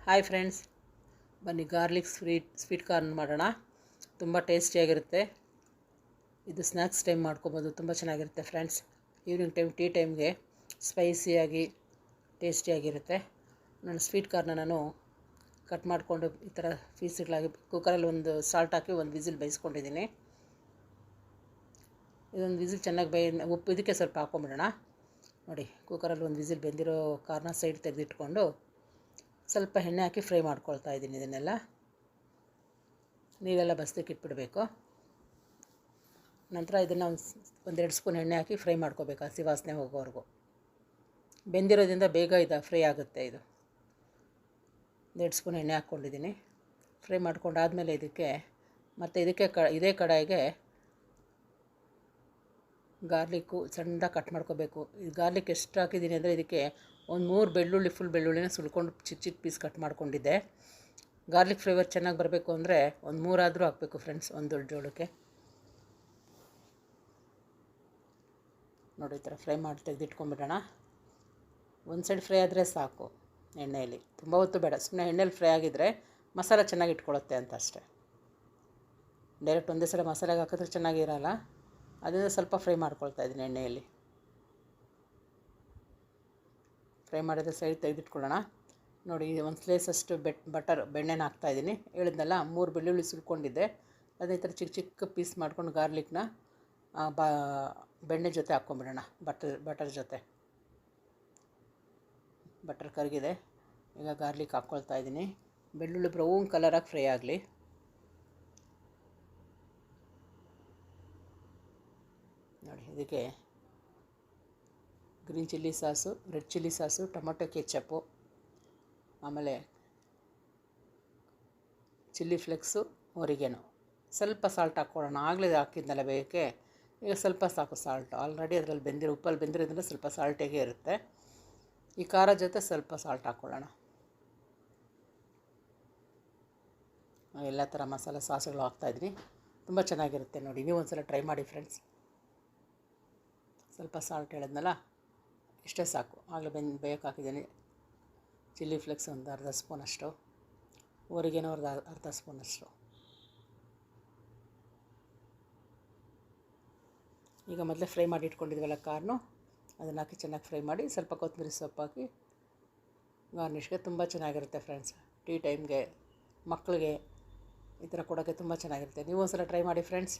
Hi friends, ಬನ್ನಿ garlic sweet corn ಮಾಡೋಣ. ತುಂಬ ಟೇಸ್ಟಿಯಾಗಿರುತ್ತೆ. ಇದು ಸ್ನ್ಯಾಕ್ಸ್ ಟೈಮ್ ಮಾಡ್ಕೊಬೋದು, ತುಂಬ ಚೆನ್ನಾಗಿರುತ್ತೆ ಫ್ರೆಂಡ್ಸ್. ಈವ್ನಿಂಗ್ ಟೈಮ್ ಟೀ ಟೈಮ್ಗೆ ಸ್ಪೈಸಿಯಾಗಿ ಟೇಸ್ಟಿಯಾಗಿರುತ್ತೆ. ನಾನು ಸ್ವೀಟ್ ಕಾರ್ನ ಕಟ್ ಮಾಡಿಕೊಂಡು ಈ ಥರ ಪೀಸ್ಗಳಾಗಿ ಕುಕ್ಕರಲ್ಲಿ ಒಂದು ಸಾಲ್ಟ್ ಹಾಕಿ ಒಂದು ವಿಸಿಲ್ ಬೇಯಿಸ್ಕೊಂಡಿದ್ದೀನಿ. ಇದೊಂದು ವಿಸಿಲ್ ಚೆನ್ನಾಗಿ ಉಪ್ಪು ಇದಕ್ಕೆ ಸ್ವಲ್ಪ ಹಾಕ್ಕೊಂಬಿಡೋಣ. ನೋಡಿ, ಕುಕ್ಕರಲ್ಲಿ ಒಂದು ವಿಸಿಲ್ ಬೆಂದಿರೋ ಕಾರ್ನ ಸೈಡ್ ತೆಗೆದಿಟ್ಕೊಂಡು ಸ್ವಲ್ಪ ಎಣ್ಣೆ ಹಾಕಿ ಫ್ರೈ ಮಾಡ್ಕೊಳ್ತಾ ಇದ್ದೀನಿ. ಇದನ್ನೆಲ್ಲ ನೀರೆಲ್ಲ ಬಸ್ದಕ್ಕೆ ಇಟ್ಬಿಡಬೇಕು. ನಂತರ ಇದನ್ನು ಒಂದೆರಡು ಸ್ಪೂನ್ ಎಣ್ಣೆ ಹಾಕಿ ಫ್ರೈ ಮಾಡ್ಕೋಬೇಕು, ಹಸಿ ವಾಸನೆ ಹೋಗೋವರೆಗೂ. ಬೆಂದಿರೋದ್ರಿಂದ ಬೇಗ ಫ್ರೈ ಆಗುತ್ತೆ. ಇದು 1 ಸ್ಪೂನ್ ಎಣ್ಣೆ ಹಾಕ್ಕೊಂಡಿದ್ದೀನಿ. ಫ್ರೈ ಮಾಡ್ಕೊಂಡಾದಮೇಲೆ ಇದೇ ಕಡಾಯಿಗೆ ಗಾರ್ಲಿಕ್ಕು ಸಣ್ಣದಾಗಿ ಕಟ್ ಮಾಡ್ಕೋಬೇಕು. ಈ ಗಾರ್ಲಿಕ್ ಎಷ್ಟು ಹಾಕಿದ್ದೀನಿ ಅಂದರೆ ಇದಕ್ಕೆ ಒಂದು 3 ಬೆಳ್ಳುಳ್ಳಿ, ಫುಲ್ ಬೆಳ್ಳುಳ್ಳಿನ ಸುಲ್ಕೊಂಡು ಚಿಕ್ಕ ಚಿಕ್ಕ ಪೀಸ್ ಕಟ್ ಮಾಡ್ಕೊಂಡಿದ್ದೆ. ಗಾರ್ಲಿಕ್ ಫ್ಲೇವರ್ ಚೆನ್ನಾಗಿ ಬರಬೇಕು ಅಂದರೆ ಒಂದು 3 ಆದರೂ ಹಾಕಬೇಕು ಫ್ರೆಂಡ್ಸ್, ಒಂದು ದೊಡ್ಡ ಜೋಳಕ್ಕೆ. ನೋಡಿ, ಈ ಥರ ಫ್ರೈ ಮಾಡಿ ತೆಗೆದಿಟ್ಕೊಂಡ್ಬಿಡೋಣ. ಒಂದು ಸೈಡ್ ಫ್ರೈ ಆದರೆ ಸಾಕು ಎಣ್ಣೆಯಲ್ಲಿ, ತುಂಬ ಹೊತ್ತು ಬೇಡ. ಸುಮ್ಮನೆ ಎಣ್ಣೆಯಲ್ಲಿ ಫ್ರೈ ಆಗಿದ್ದರೆ ಮಸಾಲ ಚೆನ್ನಾಗಿ ಇಟ್ಕೊಳ್ಳುತ್ತೆ ಅಂತ ಅಷ್ಟೇ. ಡೈರೆಕ್ಟ್ ಒಂದೇ ಸಲ ಮಸಾಲೆಗೆ ಹಾಕಿದ್ರೆ ಚೆನ್ನಾಗಿರಲ್ಲ. ಅದರಿಂದ ಸ್ವಲ್ಪ ಫ್ರೈ ಮಾಡ್ಕೊಳ್ತಾ ಇದ್ದೀನಿ ಎಣ್ಣೆಯಲ್ಲಿ. ಫ್ರೈ ಮಾಡಿದ್ರೆ ಸೈಡ್ ತೆಗೆದಿಟ್ಕೊಳ್ಳೋಣ. ನೋಡಿ, ಒಂದು ಸ್ಲೇಸಷ್ಟು ಬೆಣ್ಣೆನ ಹಾಕ್ತಾಯಿದ್ದೀನಿ. ಹೇಳಿದ್ನಲ್ಲ, 3 ಬೆಳ್ಳುಳ್ಳಿ ಸುಲ್ಕೊಂಡಿದ್ದೆ. ಅದೇ ಥರ ಚಿಕ್ಕ ಚಿಕ್ಕ ಪೀಸ್ ಮಾಡ್ಕೊಂಡು ಗಾರ್ಲಿಕ್ನ ಬೆಣ್ಣೆ ಜೊತೆ ಹಾಕ್ಕೊಂಬಿಡೋಣ. ಬಟರ್ ಜೊತೆ. ಬಟರ್ ಕರಗಿದೆ. ಈಗ ಗಾರ್ಲಿಕ್ ಹಾಕ್ಕೊಳ್ತಾ ಇದ್ದೀನಿ. ಬೆಳ್ಳುಳ್ಳಿ ಬ್ರೌನ್ ಕಲರಾಗಿ ಫ್ರೈ ಆಗಲಿ. ನೋಡಿ, ಇದಕ್ಕೆ green chilli sauce, red chilli sauce, tomato ketchup, ಆಮೇಲೆ ಚಿಲ್ಲಿ ಫ್ಲೆಕ್ಸು, ಒರಿಗೆನೋ, ಸ್ವಲ್ಪ ಸಾಲ್ಟ್ ಹಾಕ್ಕೊಳ್ಳೋಣ. ಆಗಲೇ ಹಾಕಿದ್ನಲ್ಲ ಬೇಯಕ್ಕೆ, ಈಗ ಸ್ವಲ್ಪ ಸಾಕು ಸಾಲ್ಟು. ಆಲ್ರೆಡಿ ಅದರಲ್ಲಿ ಉಪ್ಪಲ್ಲಿ ಬೆಂದಿರೋದ್ರಿಂದ ಸ್ವಲ್ಪ ಸಾಲ್ಟೇಗೆ ಇರುತ್ತೆ. ಈ ಖಾರ ಜೊತೆ ಸ್ವಲ್ಪ ಸಾಲ್ಟ್ ಹಾಕ್ಕೊಳ್ಳೋಣ. ಎಲ್ಲ ಥರ ಮಸಾಲೆ ಸಾಸುಗಳು ಹಾಕ್ತಾಯಿದ್ದೀನಿ. ತುಂಬ ಚೆನ್ನಾಗಿರುತ್ತೆ. ನೋಡಿ, ನೀವು ಒಂದು ಸಲ ಟ್ರೈ ಮಾಡಿ ಫ್ರೆಂಡ್ಸ್. ಸ್ವಲ್ಪ ಸಾಲ್ಟ್ ಹೇಳಿದ್ನಲ್ಲ, ಇಷ್ಟೇ ಸಾಕು. ಆಗಲೇ ಬೇಯಕ್ಕೆ ಹಾಕಿದ್ದೀನಿ. ಚಿಲ್ಲಿ ಫ್ಲೇಕ್ಸ್ ಒಂದು ಅರ್ಧ ಸ್ಪೂನಷ್ಟು, ಒರಿಗೆನೋ ಅರ್ಧ ಸ್ಪೂನಷ್ಟು. ಈಗ ಮೊದಲೇ ಫ್ರೈ ಮಾಡಿ ಇಟ್ಕೊಂಡಿದ್ವಲ್ಲ ಕಾರ್ನು, ಅದನ್ನು ಹಾಕಿ ಚೆನ್ನಾಗಿ ಫ್ರೈ ಮಾಡಿ ಸ್ವಲ್ಪ ಕೊತ್ತಂಬರಿ ಸೊಪ್ಪು ಹಾಕಿ ಗಾರ್ನಿಷ್ಗೆ ತುಂಬ ಚೆನ್ನಾಗಿರುತ್ತೆ ಫ್ರೆಂಡ್ಸ್. ಟೀ ಟೈಮ್ಗೆ ಮಕ್ಕಳಿಗೆ ಈ ಥರ ಕೊಡೋಕ್ಕೆ ತುಂಬ ಚೆನ್ನಾಗಿರುತ್ತೆ. ನೀವು ಒಂದು ಸಲ ಟ್ರೈ ಮಾಡಿ ಫ್ರೆಂಡ್ಸ್.